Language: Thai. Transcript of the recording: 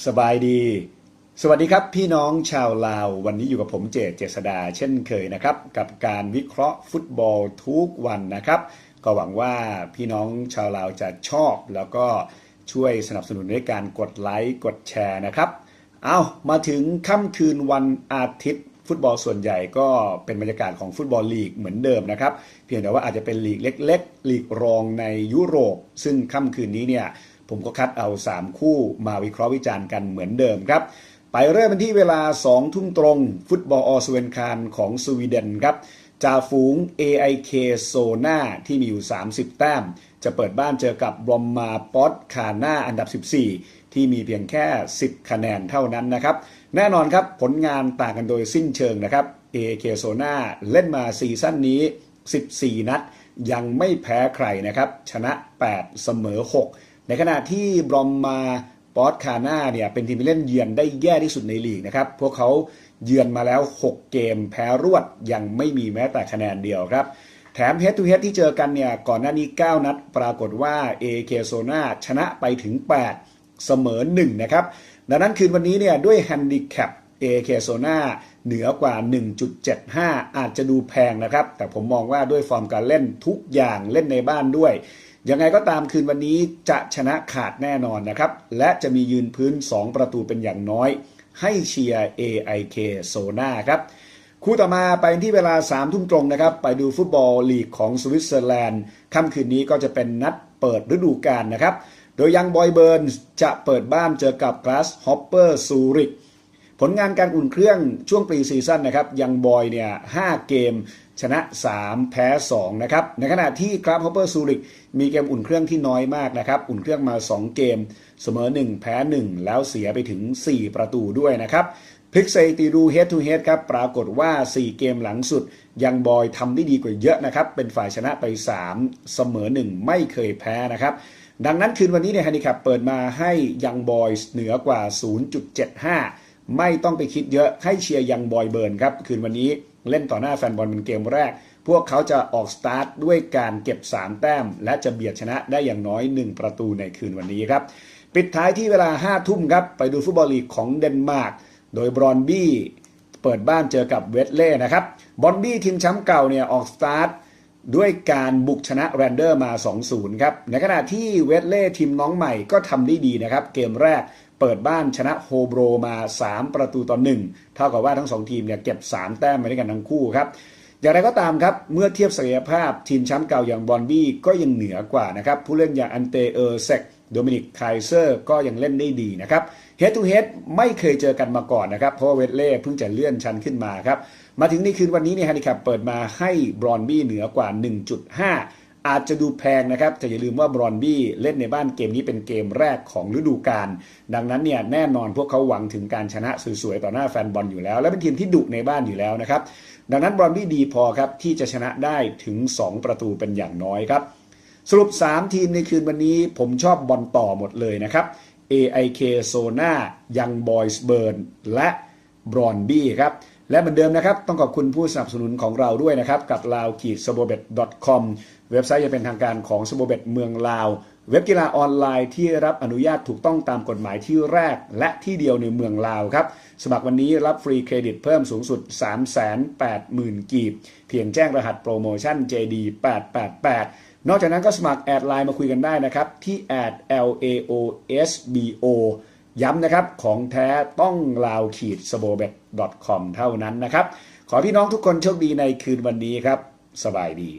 สบายดีสวัสดีครับพี่น้องชาวลาววันนี้อยู่กับผมเจษดาเช่นเคยนะครับกับการวิเคราะห์ฟุตบอลทุกวันนะครับก็หวังว่าพี่น้องชาวลาวจะชอบแล้วก็ช่วยสนับสนุนด้วยการกดไลค์กดแชร์นะครับเอามาถึงค่ำคืนวันอาทิตย์ฟุตบอลส่วนใหญ่ก็เป็นบรรยากาศของฟุตบอลลีกเหมือนเดิมนะครับเพียงแต่ว่าอาจจะเป็นลีกเล็กๆลีกรองในยุโรปซึ่งค่ำคืนนี้เนี่ยผมก็คัดเอา3คู่มาวิเคราะห์วิจารณ์กันเหมือนเดิมครับไปเริ่มกันที่เวลา2 ทุ่มตรงฟุตบอลออสเวนคานของสวีเดนครับจ่าฝูง AIK โซนาที่มีอยู่30แต้มจะเปิดบ้านเจอกับบรอมมาปอตคาน่าอันดับ14ที่มีเพียงแค่10คะแนนเท่านั้นนะครับแน่นอนครับผลงานต่างกันโดยสิ้นเชิงนะครับ AIK โซนาเล่นมาซีซั่นนี้14นัดยังไม่แพ้ใครนะครับชนะ8เสมอ6ในขณะที่บรอมมาปอตคาน่าเนี่ยเป็นทีมที่เล่นเยือนได้แย่ที่สุดในลีกนะครับพวกเขาเยือนมาแล้ว6เกมแพ้รวดยังไม่มีแม้แต่คะแนนเดียวครับแถม head to head ที่เจอกันเนี่ยก่อนหน้านี้9นัดปรากฏว่า AEK โซนาชนะไปถึง8เสมอ1นะครับดังนั้นคืนวันนี้เนี่ยด้วยแฮนดิแคป AEK โซนาเหนือกว่า 1.75 อาจจะดูแพงนะครับแต่ผมมองว่าด้วยฟอร์มการเล่นทุกอย่างเล่นในบ้านด้วยยังไงก็ตามคืนวันนี้จะชนะขาดแน่นอนนะครับและจะมียืนพื้น2ประตูเป็นอย่างน้อยให้เชียร์ AIK โซนาครับคู่ต่อมาไปที่เวลา3 ทุ่มตรงนะครับไปดูฟุตบอลลีกของสวิตเซอร์แลนด์ค่ำคืนนี้ก็จะเป็นนัดเปิดฤดูกาลนะครับโดยยังบอยเบิร์นจะเปิดบ้านเจอกับกราสฮอปเปอร์ซูริกผลงานการอุ่นเครื่องช่วงปรีซีซั่นนะครับยังบอยเนี่ย5เกมชนะ3แพ้2นะครับในขณะที่กราฟฮอปเปอร์ซูริกมีเกมอุ่นเครื่องที่น้อยมากนะครับอุ่นเครื่องมา2เกมเสมอ1แพ้1แล้วเสียไปถึง4ประตูด้วยนะครับพลิกสถิติดู head to head ครับปรากฏว่า4เกมหลังสุดยังบอยทำได้ดีกว่าเยอะนะครับเป็นฝ่ายชนะไป3เสมอ1ไม่เคยแพ้นะครับดังนั้นคืนวันนี้เนี่ยแฮนดิแคปเปิดมาให้ยังบอยเหนือกว่า 0.75 ไม่ต้องไปคิดเยอะให้เชียร์ยังบอยเบิร์นครับคืนวันนี้เล่นต่อหน้าแฟนบอลเป็นเกมแรกพวกเขาจะออกสตาร์ทด้วยการเก็บ3แต้มและจะเบียดชนะได้อย่างน้อย1ประตูในคืนวันนี้ครับปิดท้ายที่เวลา5 ทุ่มครับไปดูฟุตบอลลีกของเดนมาร์กโดยบรอนบี้เปิดบ้านเจอกับเวสเล่นะครับบรอนบี้ทีมแชมป์เก่าเนี่ยออกสตาร์ทด้วยการบุกชนะแรนเดอร์มา 2-0 ครับในขณะที่เวสเล่ทีมน้องใหม่ก็ทำได้ดีนะครับเกมแรกเปิดบ้านชนะโฮโบรมา3ประตูต่อ1เท่ากับว่าทั้ง2ทีมเนี่ยเก็บ3แต้มมาด้วยกันทั้งคู่ครับอย่างไรก็ตามครับเมื่อเทียบศักยภาพทีมแชมป์เก่าอย่างบรอนบี้ก็ยังเหนือกว่านะครับผู้เล่นอย่างอันเตเออร์เซกโดมินิกไคเซอร์ก็ยังเล่นได้ดีนะครับเฮดทูเฮดไม่เคยเจอกันมาก่อนนะครับเพราะเวสเล่เพิ่งจะเลื่อนชั้นขึ้นมาครับมาถึงในคืนวันนี้เนี่ยแฮนดิแคปเปิดมาให้บรอนบี้เหนือกว่า 1.5 อาจจะดูแพงนะครับแต่อย่าลืมว่าบรอนบี้เล่นในบ้านเกมนี้เป็นเกมแรกของฤดูกาลดังนั้นเนี่ยแน่นอนพวกเขาหวังถึงการชนะสวยๆต่อหน้าแฟนบอลอยู่แล้วและเป็นทีมที่ดุในบ้านอยู่แล้วนะครับดังนั้นบรอนบี้ดีพอครับที่จะชนะได้ถึง2ประตูเป็นอย่างน้อยครับสรุป3ทีมในคืนวันนี้ผมชอบบอลต่อหมดเลยนะครับ AIK โซนายังบอยส์เบิร์นและบรอนบี้ครับและเหมือนเดิมนะครับต้องขอบคุณผู้สนับสนุนของเราด้วยนะครับกับ lao-sabobet.com เว็บไซต์จะเป็นทางการของ Sabobet เมืองลาวเว็บกีฬาออนไลน์ที่รับอนุญาตถูกต้องตามกฎหมายที่แรกและที่เดียวในเมืองลาวครับสมัครวันนี้รับฟรีเครดิตเพิ่มสูงสุด 380,000 กีบเพียงแจ้งรหัสโปรโมชั่น JD 888นอกจากนั้นก็สมัครแอดไลน์มาคุยกันได้นะครับที่ @laosbo ย้ำนะครับของแท้ต้องlao-sabobet.com เท่านั้นนะครับขอพี่น้องทุกคนโชคดีในคืนวันนี้ครับสบายดี